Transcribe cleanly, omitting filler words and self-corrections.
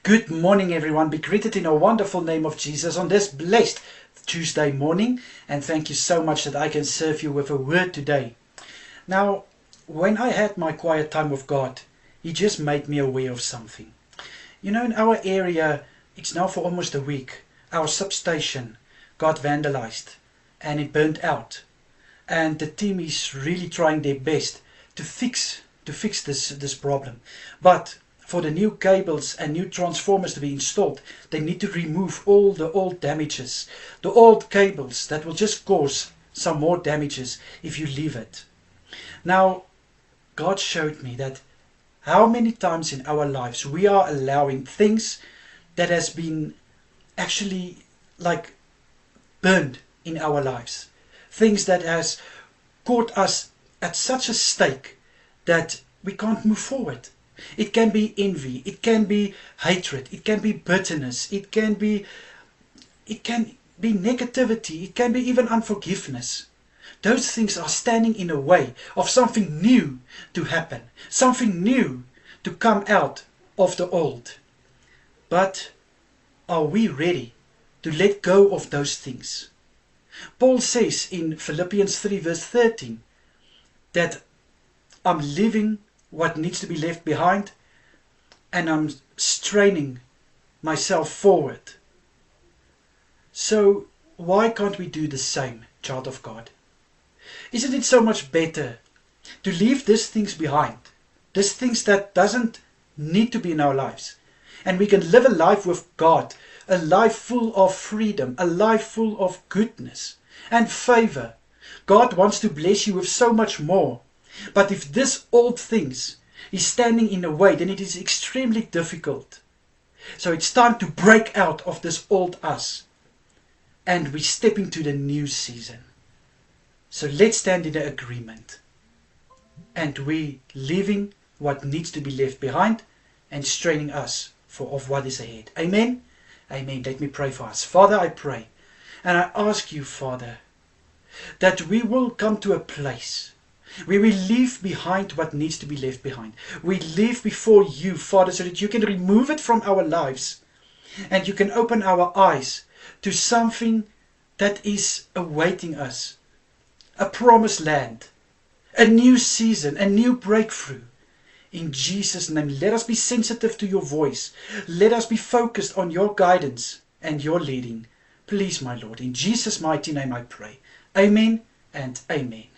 Good morning, everyone. Be greeted in a wonderful name of Jesus on this blessed Tuesday morning. And thank you so much that I can serve you with a word today. Now, when I had my quiet time with God, He just made me aware of something. You know, in our area, it's now for almost a week, our substation got vandalized and it burnt out. And the team is really trying their best to fix this problem. But for the new cables and new transformers to be installed, they need to remove all the old damages, the old cables that will just cause some more damages if you leave it. Now, God showed me that how many times in our lives we are allowing things that has been actually like burned in our lives. Things that has caught us at such a stake that we can't move forward. It can be envy, it can be hatred, it can be bitterness, it can be negativity, it can be even unforgiveness. Those things are standing in the way of something new to happen, something new to come out of the old. But are we ready to let go of those things? Paul says in Philippians 3 verse 13 that I'm leaving what needs to be left behind and I'm straining myself forward. So why can't we do the same, child of God? Isn't it so much better to leave these things behind, these things that doesn't need to be in our lives, and we can live a life with God, a life full of freedom, a life full of goodness and favor. God wants to bless you with so much more. But if this old things is standing in the way, then it is extremely difficult. So it's time to break out of this old us and we step into the new season. So let's stand in the agreement and we leaving what needs to be left behind and straining us of what is ahead. Amen. Amen. Let me pray for us. Father, I pray and I ask you, Father, that we will come to a place where we leave behind what needs to be left behind. We leave before you, Father, so that you can remove it from our lives and you can open our eyes to something that is awaiting us. A promised land, a new season, a new breakthrough. In Jesus' name, let us be sensitive to your voice. Let us be focused on your guidance and your leading. Please, my Lord, in Jesus' mighty name I pray. Amen and amen.